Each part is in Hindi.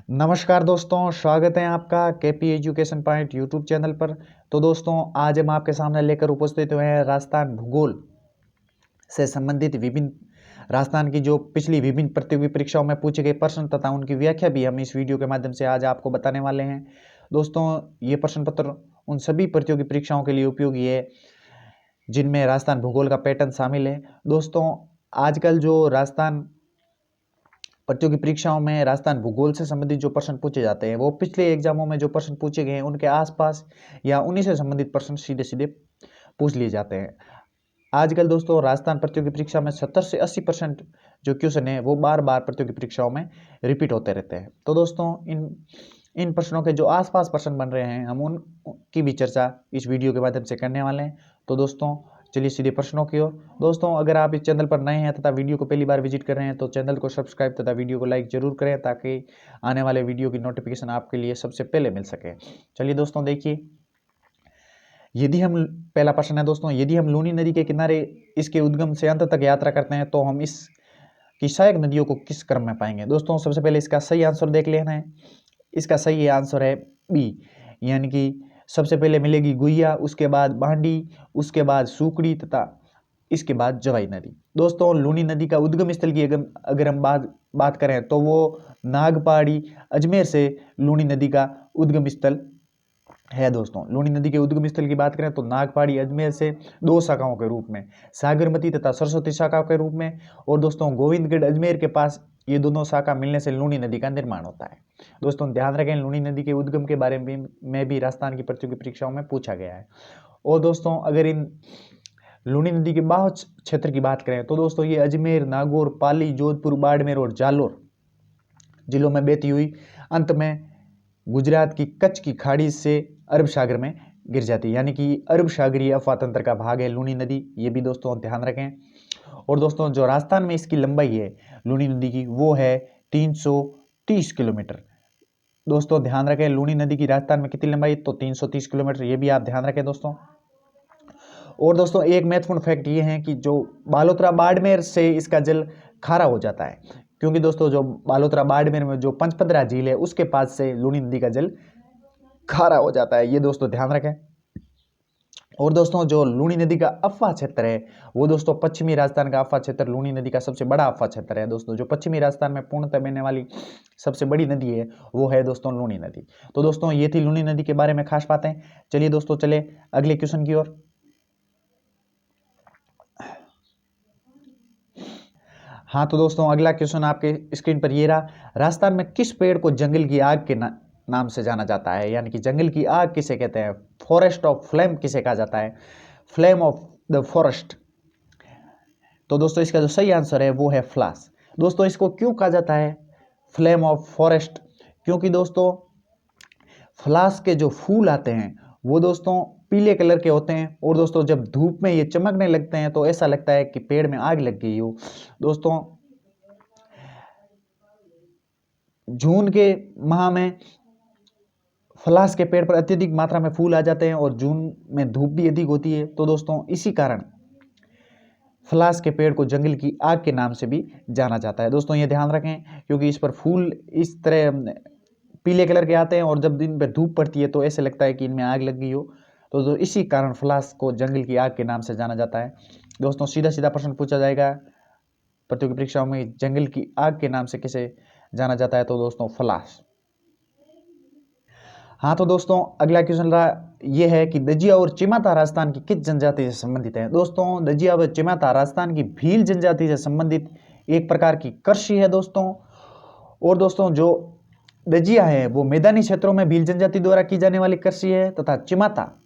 नमस्कार दोस्तों, स्वागत है आपका KP education point YouTube channel पर। तो दोस्तों, आज हम आपके सामने लेकर उपस्थित हुए हैं राजस्थान भूगोल से संबंधित विभिन्न राजस्थान की जो पिछली विभिन्न प्रतियोगी परीक्षाओं में पूछे गए प्रश्न तथा उनकी व्याख्या भी हम इस वीडियो के माध्यम से आज आपको बताने वाले हैं। दोस्तों, ये प्रश्न पत्र उन सभी प्रतियोगी परीक्षाओं के लिए उपयोगी है जिनमें राजस्थान भूगोल का पैटर्न शामिल है। दोस्तों, आजकल जो राजस्थान प्रतियोगी परीक्षाओं में राजस्थान भूगोल से संबंधित जो प्रश्न पूछे जाते हैं वो पिछले एग्जामों में जो प्रश्न पूछे गए हैं उनके आसपास या उन्हीं से संबंधित प्रश्न सीधे सीधे पूछ लिए जाते हैं। आजकल दोस्तों राजस्थान प्रतियोगी परीक्षा में 70 से 80% जो क्वेश्चन है वो बार बार प्रतियोगी परीक्षाओं में रिपीट होते रहते हैं। तो दोस्तों, इन प्रश्नों के जो आसपास प्रश्न बन रहे हैं हम उनकी भी चर्चा इस वीडियो के माध्यम से करने वाले हैं। तो दोस्तों, चलिए सीधे प्रश्नों की ओर। दोस्तों, अगर आप इस चैनल पर नए हैं तथा वीडियो को पहली बार विजिट कर रहे हैं तो चैनल को सब्सक्राइब तथा वीडियो को लाइक जरूर करें ताकि आने वाले वीडियो की नोटिफिकेशन आपके लिए सबसे पहले मिल सके। चलिए दोस्तों, देखिए, पहला प्रश्न है दोस्तों, यदि हम लूनी नदी के किनारे इसके उद्गम से अंत तक यात्रा करते हैं तो हम इसकी सहायक नदियों को किस क्रम में पाएंगे। दोस्तों, सबसे पहले इसका सही आंसर देख लेना है। इसका सही आंसर है बी, यानी कि सबसे पहले मिलेगी गुइया, उसके बाद बांडी, उसके बाद सूकड़ी तथा इसके बाद जवाई नदी। दोस्तों, लूनी नदी का उद्गम स्थल की अगर हम बात करें तो वो नागपाड़ी अजमेर से लूनी नदी का उद्गम स्थल है। दोस्तों, लूनी नदी के उद्गम स्थल की बात करें तो नागपाड़ी अजमेर से दो शाखाओं के रूप में, सागरमती तथा सरस्वती शाखा के रूप में, और दोस्तों गोविंदगढ़ अजमेर के पास ये दोनों शाखा मिलने से लूनी नदी का निर्माण होता है। दोस्तों, ध्यान रखें, लूनी नदी के उद्गम के बारे में भी राजस्थान की प्रतियोगी परीक्षाओं में पूछा गया है। और दोस्तों, अगर इन लूनी नदी के बाह्य क्षेत्र की बात करें तो दोस्तों ये अजमेर, नागौर, पाली, जोधपुर, बाड़मेर और जालोर जिलों में बहती हुई अंत में गुजरात की कच्छ की खाड़ी से अरब सागर में गिर जाती है, यानी कि अरब सागरीय अफवाह तंत्र का भाग है लूनी नदी। ये भी दोस्तों ध्यान रखें। और दोस्तों, जो राजस्थान में इसकी लंबाई है लूनी नदी की वो है 330 किलोमीटर। दोस्तों, ध्यान रखें, लूनी नदी की राजस्थान में कितनी लंबाई, तो 330 किलोमीटर। ये भी आप ध्यान रखें दोस्तों। और दोस्तों, एक महत्वपूर्ण फैक्ट ये है कि जो बालोतरा बाड़मेर से इसका जल खारा हो जाता है, क्योंकि दोस्तों जो बालोतरा बाड़मेर में जो पंचपदरा झील है उसके पास से लूनी नदी का जल खारा हो जाता है। ये दोस्तों ध्यान रखें। और दोस्तों, जो लूनी नदी का अफवाह क्षेत्र है वो दोस्तों पश्चिमी राजस्थान का अफवाह क्षेत्र लूनी नदी का सबसे बड़ा अफवाह क्षेत्र है। दोस्तों, जो पश्चिमी राजस्थान में पूर्णतः बहने वाली सबसे बड़ी नदी है वो है दोस्तों लूनी नदी। तो दोस्तों, ये थी लूनी नदी के बारे में खास बातें। चलिए दोस्तों, चले अगले क्वेश्चन की ओर। हाँ, तो दोस्तों अगला क्वेश्चन आपके स्क्रीन पर ये रहा। राजस्थान में किस पेड़ को जंगल की आग के नाम से जाना जाता है, यानी कि जंगल की आग किसे कहते हैं, फॉरेस्ट ऑफ फ्लेम किसे कहा जाता है, फ्लेम ऑफ द फॉरेस्ट। तो दोस्तों, इसका जो सही आंसर है वो है फ्लास। दोस्तों, इसको क्यों कहा जाता है फ्लेम ऑफ फॉरेस्ट, क्योंकि दोस्तों फ्लास के जो फूल आते हैं वो दोस्तों पीले कलर के होते हैं, और दोस्तों जब धूप में ये चमकने लगते हैं तो ऐसा लगता है कि पेड़ में आग लग गई हो। दोस्तों, जून के माह में फ्लास के पेड़ पर अत्यधिक मात्रा में फूल आ जाते हैं और जून में धूप भी अधिक होती है। तो दोस्तों इसी कारण फ्लास के पेड़ को जंगल की आग के नाम से भी जाना जाता है। दोस्तों, ये ध्यान रखें, क्योंकि इस पर फूल इस तरह पीले कलर के आते हैं और जब दिन पर धूप पड़ती है तो ऐसे लगता है कि इनमें आग लग गई हो। तो इसी कारण फ्लास को जंगल की आग के नाम से जाना जाता है। दोस्तों, सीधा सीधा प्रश्न पूछा जाएगा प्रतियोगी परीक्षाओं में, जंगल की आग के नाम से किसे जाना जाता है, तो दोस्तों फ्लास। हाँ, तो दोस्तों अगला क्वेश्चन रहा ये है कि दजिया और चिमाता राजस्थान की किस जनजाति से संबंधित है। दोस्तों, दजिया व चिमाता राजस्थान की भील जनजाति से संबंधित एक प्रकार की कृषि है दोस्तों। और दोस्तों, जो दजिया है वो मैदानी क्षेत्रों में भील जनजाति द्वारा की जाने वाली कृषि है, तथा चिमाता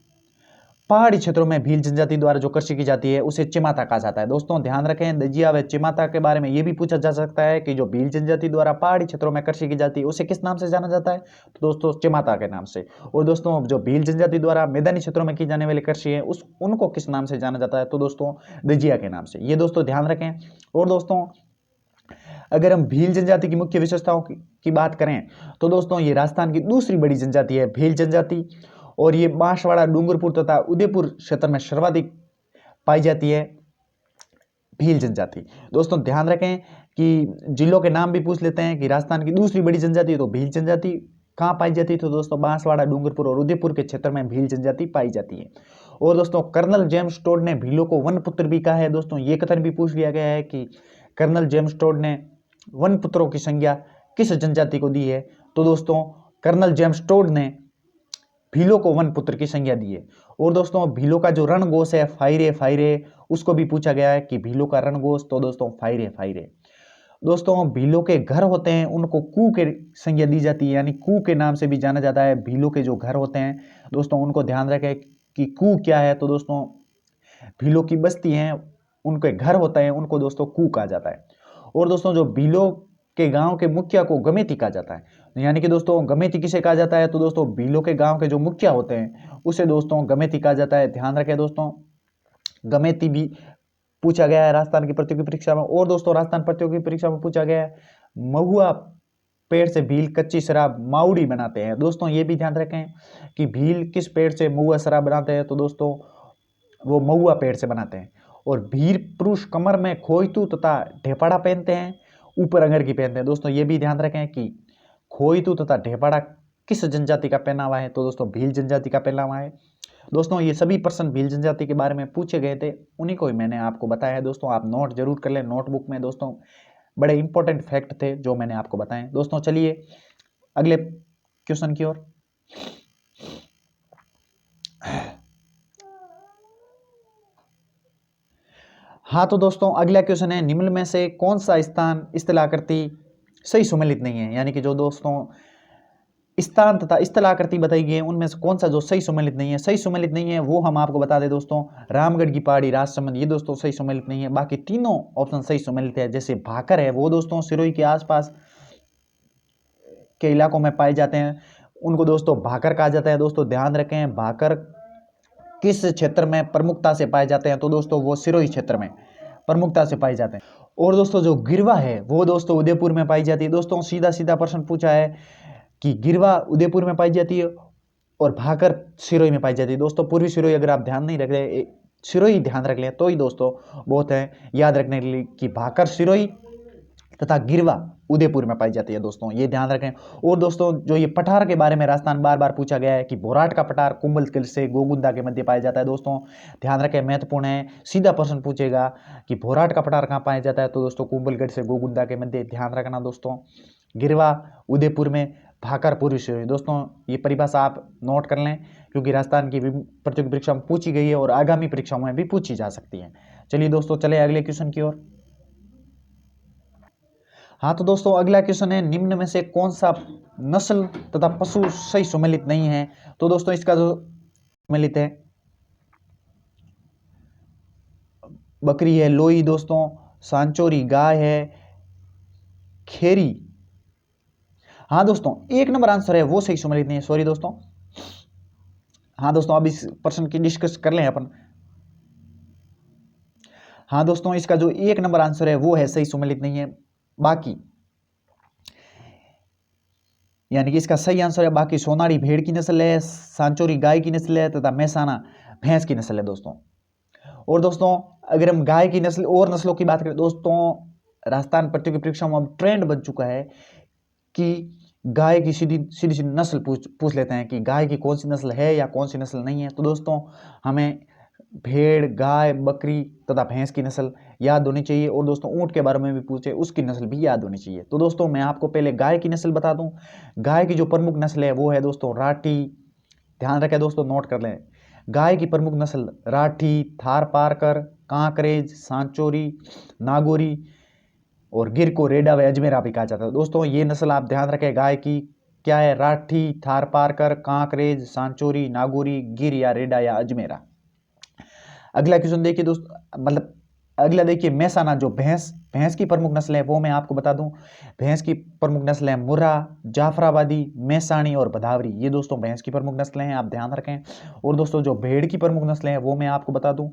पहाड़ी क्षेत्रों में भील जनजाति द्वारा जो कृषि की जाती है उसे चिमाता कहा जाता है। दोस्तों, ध्यान रखें, दजिया व चिमाता के बारे में यह भी पूछा जा सकता है कि जो भील जनजाति द्वारा पहाड़ी क्षेत्रों में कृषि की जाती है उसे किस नाम से जाना जाता है, तो दोस्तों चिमाता के नाम से। और दोस्तों, जो भील जनजाति द्वारा मैदानी क्षेत्रों में की जाने वाली कृषि है उनको किस नाम से जाना जाता है, तो दोस्तों दजिया के नाम से। ये दोस्तों ध्यान रखें। और दोस्तों, अगर हम भील जनजाति की मुख्य विशेषताओं की बात करें तो दोस्तों ये राजस्थान की दूसरी बड़ी जनजाति है भील जनजाति, और ये बांसवाड़ा, डूंगरपुर तथा उदयपुर क्षेत्र में सर्वाधिक पाई जाती है भील जनजाति। दोस्तों, ध्यान रखें कि जिलों के नाम भी पूछ लेते हैं कि राजस्थान की दूसरी बड़ी जनजाति तो भील जनजाति कहाँ पाई जाती है, तो दोस्तों बांसवाड़ा, डूंगरपुर और उदयपुर के क्षेत्र में भील जनजाति पाई जाती है। और दोस्तों कर्नल जेम्स टोड ने भीलों को वन पुत्र भी कहा है। दोस्तों ये कथन भी पूछ लिया गया है कि कर्नल जेम्स टोड ने वन पुत्रों की संज्ञा किस जनजाति को दी है, तो दोस्तों कर्नल जेम्स टोड ने भीलों को वन पुत्र की संज्ञा दी है। और दोस्तों भीलों का जो रणघोष है फाइरे फाइरे, उसको भी पूछा गया है कि भीलों का रणघोष, तो दोस्तों फाइरे फाइरे। दोस्तों भीलों के घर होते हैं उनको कू के संज्ञा दी जाती है, यानी कू के नाम से भी जाना जाता है भीलों के जो घर होते हैं। दोस्तों उनको ध्यान रखें कि कू क्या है, तो दोस्तों भीलों की बस्ती हैं उनके घर होते हैं उनको दोस्तों कू कहा जाता है। और दोस्तों जो भीलों के गांव के मुखिया को गमेती कहा जाता है, यानी कि दोस्तों गमेती किसे कहा जाता है, तो दोस्तों भीलों के गांव के जो मुखिया होते हैं उसे दोस्तों गमेती कहा जाता है। ध्यान रखें दोस्तों, गमेती भी पूछा गया है राजस्थान की प्रतियोगी परीक्षा में। और दोस्तों राजस्थान प्रतियोगी परीक्षा में पूछा गया है महुआ पेड़ से भील कच्ची शराब माउड़ी बनाते हैं। दोस्तों ये भी ध्यान रखें कि भील किस पेड़ से महुआ शराब बनाते हैं, तो दोस्तों वो महुआ पेड़ से बनाते हैं। और भील पुरुष कमर में खोइतू तथा ढेपाड़ा पहनते हैं, ऊपर अंगरकी पहनते हैं। दोस्तों ये भी ध्यान रखें कि खोइतू तथा ढेपाड़ा किस जनजाति का पहनावा है, तो दोस्तों भील जनजाति का पहनावा है। दोस्तों ये सभी प्रश्न भील जनजाति के बारे में पूछे गए थे, उन्हीं को ही मैंने आपको बताया है। दोस्तों आप नोट जरूर कर लें, नोटबुक में दोस्तों बड़े इंपॉर्टेंट फैक्ट थे जो मैंने आपको बताए। दोस्तों चलिए अगले क्वेश्चन की ओर। हाँ तो दोस्तों अगला क्वेश्चन है, निम्न में से कौन सा स्थान स्थलाकृति सही सुमेलित नहीं है, यानी कि जो दोस्तों स्थान तथा स्थलाकृति बताई गई है उनमें से कौन सा जो सही सुमेलित नहीं है। सही सुमेलित नहीं है वो हम आपको बता दें दोस्तों, रामगढ़ की पहाड़ी, राजसमंद, ये दोस्तों सही सुमेलित नहीं है। बाकी तीनों ऑप्शन सही सुमेलित है। जैसे भाकर है वो दोस्तों सिरोही के आसपास के इलाकों में पाए जाते हैं, उनको दोस्तों भाकर कहा जाता है। दोस्तों ध्यान रखें भाकर किस क्षेत्र में प्रमुखता से पाए जाते हैं, तो दोस्तों वो सिरोही क्षेत्र में प्रमुखता से पाए जाते हैं। और दोस्तों जो गिरवा है वो दोस्तों उदयपुर में पाई जाती है। दोस्तों सीधा सीधा प्रश्न पूछा है कि गिरवा उदयपुर में पाई जाती है और भाकर सिरोही में पाई जाती है। दोस्तों पूर्वी सिरोही अगर आप ध्यान नहीं रख रहे, सिरोही ध्यान रख लें तो ही दोस्तों बहुत है याद रखने के लिए कि भाकर सिरोही तथा गिरवा उदयपुर में पाई जाती है। दोस्तों ये ध्यान रखें। और दोस्तों जो ये पठार के बारे में राजस्थान बार बार पूछा गया है कि भोराट का पठार कुंभलगढ़ से गोगुंदा के मध्य पाया जाता है। दोस्तों ध्यान रखें, महत्वपूर्ण है, सीधा प्रश्न पूछेगा कि भोराट का पठार कहाँ पाया जाता है, तो दोस्तों कुंभलगढ़ से गोगुंदा के मध्य। ध्यान रखना दोस्तों, गिरवा उदयपुर में, भाकर पूर्वी सिरोही। दोस्तों ये परिभाषा आप नोट कर लें क्योंकि राजस्थान की प्रतियोगी परीक्षा में पूछी गई है और आगामी परीक्षाओं में भी पूछी जा सकती है। चलिए दोस्तों चले अगले क्वेश्चन की ओर। हाँ तो दोस्तों अगला क्वेश्चन है, निम्न में से कौन सा नस्ल तथा पशु सही सुमेलित नहीं है, तो दोस्तों इसका जो सुमेलित है बकरी है, लोई दोस्तों, सांचोरी गाय है, खेरी। हाँ दोस्तों एक नंबर आंसर है वो सही सुमेलित नहीं है, सॉरी दोस्तों। हाँ दोस्तों अब इस प्रश्न की डिस्कस कर लें अपन। हाँ दोस्तों इसका जो एक नंबर आंसर है वो है सही सुमेलित नहीं है। बाकी यानी कि इसका सही आंसर है बाकी सोनारी भेड़ की नस्ल है, सांचोरी गाय की नस्ल है तथा मैसाना भैंस की नस्ल है दोस्तों। और दोस्तों अगर हम गाय की नस्ल और नस्लों की बात करें दोस्तों, राजस्थान प्रतियोगी परीक्षा में अब ट्रेंड बन चुका है कि गाय की सीधी सीधी नस्ल पूछ लेते हैं कि गाय की कौन सी नस्ल है या कौन सी नस्ल नहीं है। तो दोस्तों हमें भेड़, गाय, बकरी तथा भैंस की नस्ल याद होनी चाहिए। और दोस्तों ऊंट के बारे में भी पूछे उसकी नस्ल भी याद होनी चाहिए। तो दोस्तों मैं आपको पहले गाय की नस्ल बता दूं। गाय की जो प्रमुख नस्ल है वो है दोस्तों राठी। ध्यान रखें दोस्तों, नोट कर लें, गाय की प्रमुख नस्ल राठी, थारपारकर, कांकरेज, सांचोरी, नागौरी और गिर को रेडा व अजमेरा भी कहा जाता है। दोस्तों ये नस्ल आप ध्यान रखें, गाय की क्या है, राठी, थारपारकर, कांकरेज, सांचोरी, नागौरी, गिर या रेडा या अजमेरा। अगला क्वेश्चन देखिए दोस्तों, मतलब अगला देखिए मैसाना, जो भैंस की प्रमुख नस्ल है वो मैं आपको बता दूं। भैंस की प्रमुख नस्ल है मुर्रा, जाफराबादी, मैसानी और भदावरी। ये दोस्तों भैंस की प्रमुख नस्लें हैं, आप ध्यान रखें। और दोस्तों जो भेड़ की प्रमुख नस्लें हैं वो मैं आपको बता दूं।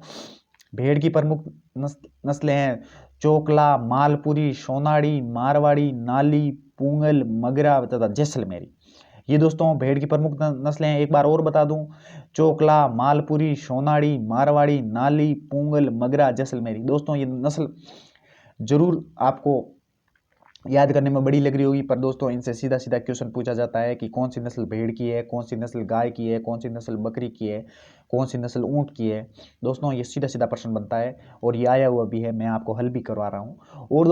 भेड़ की प्रमुख नस्लें हैं चोकला, मालपुरी, सोनाड़ी, मारवाड़ी, नाली, पूंगल, मगरा तथा जैसलमेरी। ये दोस्तों भेड़ की प्रमुख नस्लें हैं, एक बार और बता दूं, चोकला, मालपुरी, सोनाड़ी, मारवाड़ी, नाली, पूंगल, मगरा, जैसलमेरी। दोस्तों ये नस्ल जरूर आपको याद करने में बड़ी लग रही होगी, पर दोस्तों इनसे सीधा सीधा क्वेश्चन पूछा जाता है कि कौन सी नस्ल भेड़ की है, कौन सी नस्ल गाय की है, कौन सी नस्ल बकरी की है, कौन सी नस्ल ऊँट की है। दोस्तों ये सीधा सीधा प्रश्न बनता है और ये आया हुआ भी है, मैं आपको हल भी करवा रहा हूँ। और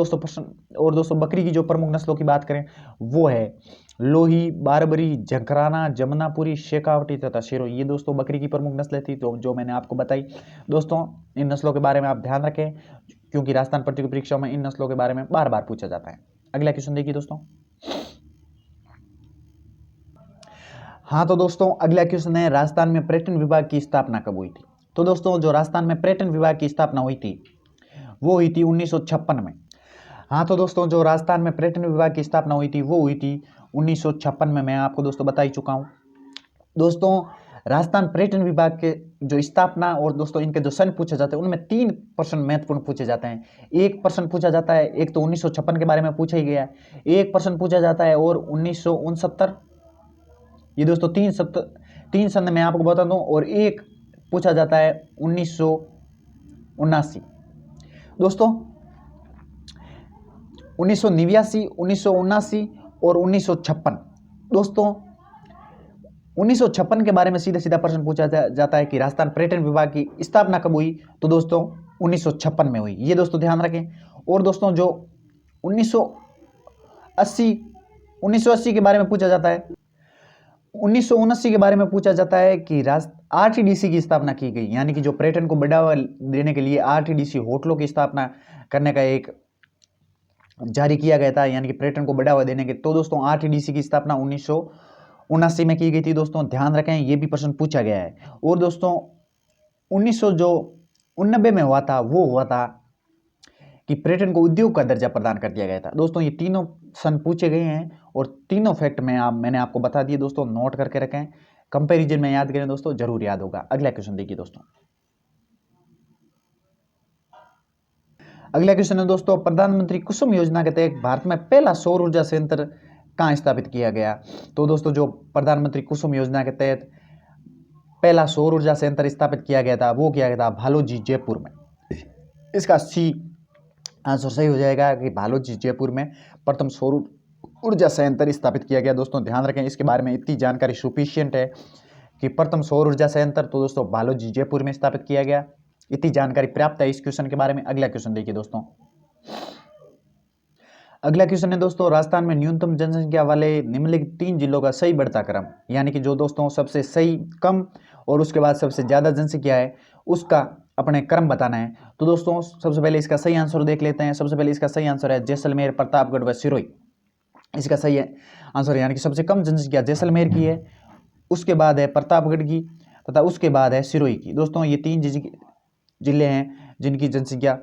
दोस्तों बकरी की जो प्रमुख नस्लों की बात करें वो है लोही, बारबरी, झकराना, जमुनापुरी, शेखावटी तथा सिरोही। ये दोस्तों बकरी की प्रमुख नस्लें थी तो जो मैंने आपको बताई। दोस्तों इन नस्लों के बारे में आप ध्यान रखें क्योंकि राजस्थान प्रतियोगी परीक्षाओं में इन नस्लों के बारे में बार बार पूछा जाता है। अगला क्वेश्चन देखिए दोस्तों। हाँ तो दोस्तों अगला क्वेश्चन है, राजस्थान में पर्यटन विभाग की स्थापना कब हुई थी? तो दोस्तों जो राजस्थान में पर्यटन विभाग की स्थापना हुई थी वो हुई थी 1956 में। हाँ तो दोस्तों जो राजस्थान में पर्यटन विभाग की स्थापना हुई थी वो हुई थी 1956 में। मैं आपको दोस्तों बता ही चुका हूँ। दोस्तों राजस्थान पर्यटन विभाग के जो स्थापना और दोस्तों इनके जो सन पूछे जाते हैं उनमें 3 प्रश्न महत्वपूर्ण पूछे जाते हैं। एक प्रश्न पूछा जाता है, एक तो 1956 के बारे में पूछा ही गया है, एक प्रश्न पूछा जाता है और 1969। ये दोस्तों तीन सन मैं आपको बता दूं और एक पूछा जाता है 1979। दोस्तों 1989, 1979 और 1956। दोस्तों 1956 के बारे में सीधा सीधा प्रश्न पूछा जाता है कि राजस्थान पर्यटन विभाग की स्थापना कब हुई? तो दोस्तों 1956 में हुई। ये दोस्तों ध्यान रखें। और दोस्तों जो 1980 के बारे में पूछा जाता है, 1979 के बारे में पूछा जाता है कि आरटीडीसी की स्थापना की गई, यानी कि जो पर्यटन को बढ़ावा देने के लिए आरटीडीसी होटलों की स्थापना करने का एक जारी किया गया था, यानी कि पर्यटन को बढ़ावा देने के। तो दोस्तों आरटीडीसी की स्थापना 1979 में की गई थी। दोस्तों ध्यान रखें, ये भी प्रश्न पूछा गया है। और दोस्तों 1990 में हुआ था वो हुआ था कि पर्यटन को उद्योग का दर्जा प्रदान कर दिया गया था। दोस्तों ये तीनों सन पूछे गए हैं और तीनों फैक्ट मैंने आपको बता दिए। दोस्तों नोट करके रखें, कंपैरिजन में याद करें दोस्तों, जरूर याद होगा। अगला क्वेश्चन देखिए दोस्तों। अगला क्वेश्चन है दोस्तों, प्रधानमंत्री कुसुम योजना के तहत भारत में पहला सौर ऊर्जा संयंत्र कहाँ स्थापित किया गया? तो दोस्तों जो प्रधानमंत्री कुसुम योजना के तहत पहला सौर ऊर्जा संयंत्र स्थापित किया गया था वो किया गया था भालोजी, जयपुर में। इसका सी आंसर सही हो जाएगा कि भालोजी, जयपुर में प्रथम सौर ऊर्जा संयंत्र स्थापित किया गया। दोस्तों ध्यान रखें, इसके बारे में इतनी जानकारी सुफिशियंट है कि प्रथम सौर ऊर्जा संयंत्र तो दोस्तों भालोजी, जयपुर में स्थापित किया गया। इतनी जानकारी पर्याप्त है इस क्वेश्चन के बारे में। अगला क्वेश्चन देखिए दोस्तों। अगला क्वेश्चन है दोस्तों, राजस्थान में न्यूनतम जनसंख्या वाले निम्नलिखित 3 जिलों का सही बढ़ता क्रम, यानी कि जो दोस्तों सबसे सही कम और उसके बाद सबसे ज्यादा जनसंख्या है उसका अपने क्रम बताना है। तो दोस्तों सबसे पहले इसका सही आंसर देख लेते हैं। सबसे पहले इसका सही आंसर है जैसलमेर, प्रतापगढ़ व सिरोही। इसका सही आंसर यानी कि सबसे कम जनसंख्या जैसलमेर की है, उसके बाद है प्रतापगढ़ की तथा उसके बाद है सिरोही की। दोस्तों ये 3 जिले हैं जिनकी जनसंख्या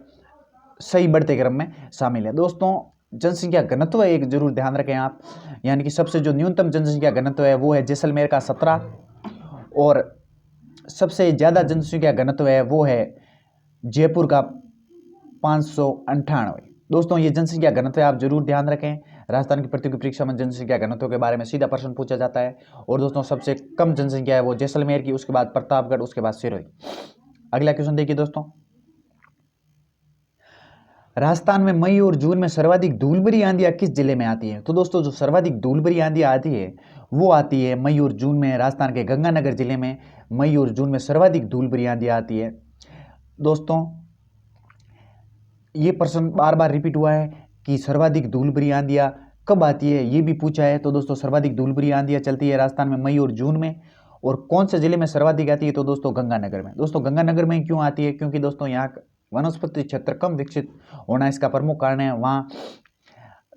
सही बढ़ते क्रम में शामिल है। दोस्तों जनसंख्या घनत्व एक जरूर ध्यान रखें आप, यानी कि सबसे जो न्यूनतम जनसंख्या घनत्व है वो है जैसलमेर का 17 और सबसे ज्यादा जनसंख्या घनत्व है वो है जयपुर का 598। दोस्तों ये जनसंख्या घनत्व आप जरूर ध्यान रखें। राजस्थान की प्रतियोगी परीक्षा में जनसंख्या घनत्व के बारे में सीधा प्रश्न पूछा जाता है। और दोस्तों सबसे कम जनसंख्या है वो जैसलमेर की, उसके बाद प्रतापगढ़, उसके बाद सिरोही। अगला क्वेश्चन देखिए दोस्तों। राजस्थान में मई और जून में सर्वाधिक धूलभरी आंधियां किस जिले में आती है? तो दोस्तों जो सर्वाधिक धूलभरी आंधियां आती है वो आती है मई और जून में। राजस्थान के गंगानगर जिले में मई और जून में सर्वाधिक धूलभरी आंधियां आती है। दोस्तों ये प्रश्न बार बार रिपीट हुआ है कि सर्वाधिक धूलभरी आंधियां कब आती है, ये भी पूछा है। तो दोस्तों सर्वाधिक धूलभरी आंधियां चलती है राजस्थान में मई और जून में। और कौन से जिले में सर्वाधिक आती है? तो दोस्तों गंगानगर में। दोस्तों गंगानगर में क्यों आती है? क्योंकि दोस्तों यहाँ वनस्पति क्षेत्र कम विकसित होना इसका प्रमुख कारण है। वहाँ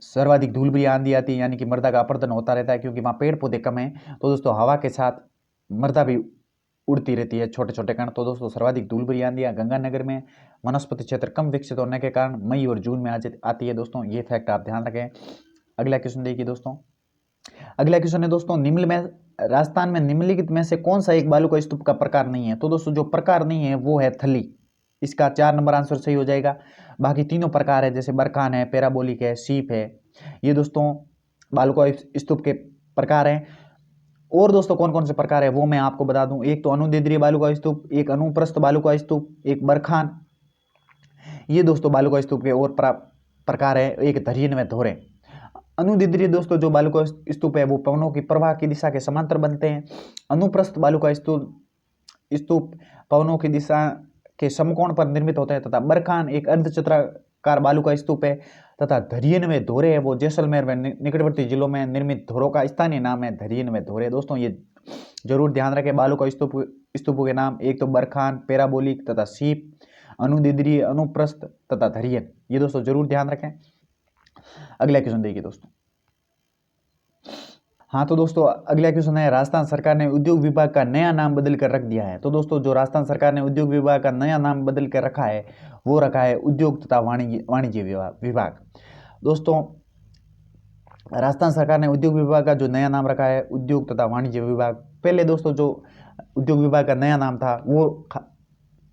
सर्वाधिक धूलभरी आंधी आती है, यानी कि मृदा का अपरदन होता रहता है क्योंकि वहाँ पेड़ पौधे कम हैं। तो दोस्तों हवा के साथ मृदा भी उड़ती रहती है, छोटे छोटे कण। तो दोस्तों सर्वाधिक धूलभरी आंधियां गंगानगर में वनस्पति क्षेत्र कम विकसित होने के कारण मई और जून में आती है। दोस्तों ये फैक्ट आप ध्यान रखें। अगला क्वेश्चन देखिए दोस्तों। अगला क्वेश्चन है दोस्तों, राजस्थान में निम्नलिखित में से कौन सा एक बालू का स्तूप का प्रकार नहीं है? तो दोस्तों जो प्रकार नहीं है वो है थली। इसका 4 नंबर आंसर सही हो जाएगा। बाकी तीनों प्रकार है, जैसे बरखान है, पैराबोलिक है, सीप है। ये दोस्तों बालू का स्तूप के प्रकार हैं। और दोस्तों कौन कौन से प्रकार है वो मैं आपको बता दूं। एक तो अनुदैर्ध्य बालू का स्तूप, एक अनुप्रस्थ बालू का स्तूप, एक बरखान। ये दोस्तों बालू का स्तूप के और प्रकार है। एक धैर्य व धोरे। अनुदिद्रीय दोस्तों जो बालुका स्तूप है वो पवनों की प्रवाह की दिशा के समांतर बनते हैं। अनुप्रस्थ बालुका स्तूप पवनों की दिशा के समकोण पर निर्मित होते हैं तथा बरखान एक अर्धचक्राकार बालुका स्तूप है तथा धरियन में धोरे है वो जैसलमेर व निकटवर्ती जिलों में निर्मित धोरों का स्थानीय नाम है धरियन में धोरे। दोस्तों ये जरूर ध्यान रखें, बालुका स्तूपों के नाम एक तो बरखान, पैराबोलिक तथा सीप, अनुदिद्रीय, अनुप्रस्थ तथा धरियन, ये दोस्तों जरूर ध्यान रखें। अगला क्वेश्चन देखिए दोस्तों। हाँ तो दोस्तों अगला क्वेश्चन है, राजस्थान सरकार ने उद्योग विभाग का नया नाम बदल कर रख दिया है। तो दोस्तों जो राजस्थान सरकार ने उद्योग विभाग का नया नाम बदल कर रखा है वो रखा है उद्योग तथा वाणिज्य विभाग। दोस्तों राजस्थान सरकार ने उद्योग विभाग का जो नया नाम रखा है उद्योग तथा वाणिज्य विभाग। पहले दोस्तों जो उद्योग विभाग का नया नाम था वो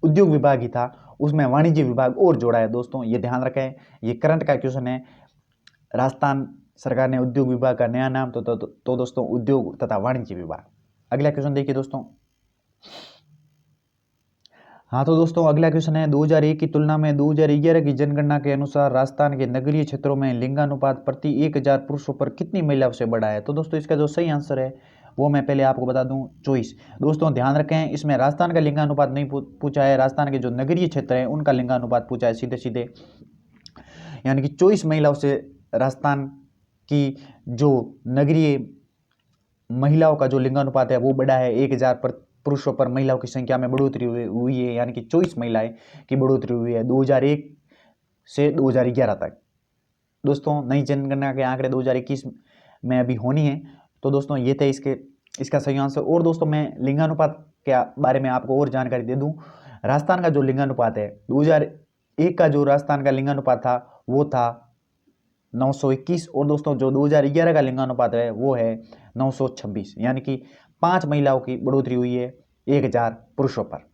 उद्योग विभाग ही था, उसमें वाणिज्य विभाग और जोड़ा है। दोस्तों ये ध्यान रखें, ये करंट का क्वेश्चन है। राजस्थान सरकार ने उद्योग विभाग का नया नाम तो दोस्तों उद्योग तथा वाणिज्य विभाग। अगला क्वेश्चन देखिए दोस्तों। हाँ तो दोस्तों अगला क्वेश्चन है, 2001 की तुलना में 2011 की जनगणना के अनुसार राजस्थान के नगरीय क्षेत्रों में लिंगानुपात प्रति 1000 पुरुषों पर कितनी महिलाओं से बढ़ा है। तो दोस्तों इसका जो सही आंसर है वो मैं पहले आपको बता दूं 24। दोस्तों ध्यान रखें, इसमें राजस्थान का लिंगानुपात नहीं पूछा है, राजस्थान के जो नगरीय क्षेत्र है उनका लिंगानुपात पूछा है सीधे सीधे, यानी कि 24 महिलाओं से राजस्थान की जो नगरीय महिलाओं का जो लिंगानुपात है वो बढ़ा है। 1000 पुरुषों पर महिलाओं की संख्या में बढ़ोतरी हुई है, यानी कि 24 महिलाएं की बढ़ोतरी हुई है 2001 से 2011 तक। दोस्तों नई जनगणना के आंकड़े 2021 में अभी होनी है। तो दोस्तों ये थे इसका सही आंसर। और दोस्तों मैं लिंगानुपात के बारे में आपको और जानकारी दे दूं। राजस्थान का जो लिंगानुपात है 2001 का जो राजस्थान का लिंगानुपात था वो था 921, और दोस्तों जो 2011 का लिंगानुपात है वो है 926, यानी कि 5 महिलाओं की बढ़ोतरी हुई है 1000 पुरुषों पर।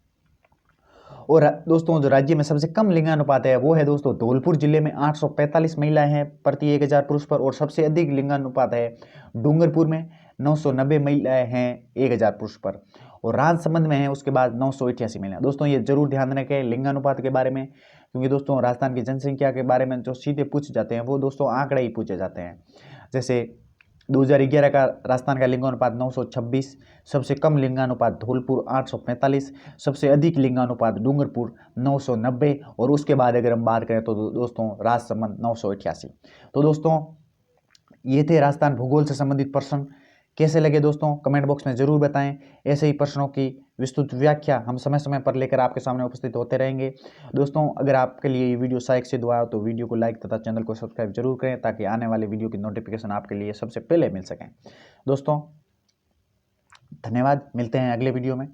और दोस्तों जो राज्य में सबसे कम लिंगानुपात है वो है दोस्तों धौलपुर जिले में 845 महिलाएं हैं प्रति 1000 पुरुष पर, और सबसे अधिक लिंगानुपात है डूंगरपुर में 990 महिलाएं हैं 1000 पुरुष पर, और राजसमंद में है उसके बाद 988 महिलाएं। दोस्तों ये जरूर ध्यान रखें लिंगानुपात के बारे में, क्योंकि दोस्तों राजस्थान की जनसंख्या के बारे में जो सीधे पूछे जाते हैं वो दोस्तों आंकड़े ही पूछे जाते हैं। जैसे 2011 का राजस्थान का लिंगानुपात 926, सबसे कम लिंगानुपात धौलपुर 845, सबसे अधिक लिंगानुपात डूंगरपुर 990, और उसके बाद अगर हम बात करें तो दोस्तों राजसमंद 988। तो दोस्तों ये थे राजस्थान भूगोल से संबंधित प्रश्न। कैसे लगे दोस्तों कमेंट बॉक्स में जरूर बताएं। ऐसे ही प्रश्नों की विस्तृत व्याख्या हम समय समय पर लेकर आपके सामने उपस्थित होते रहेंगे। दोस्तों अगर आपके लिए ये वीडियो सहायक सिद्ध हुआ तो वीडियो को लाइक तथा चैनल को सब्सक्राइब जरूर करें, ताकि आने वाले वीडियो की नोटिफिकेशन आपके लिए सबसे पहले मिल सकें। दोस्तों धन्यवाद, मिलते हैं अगले वीडियो में।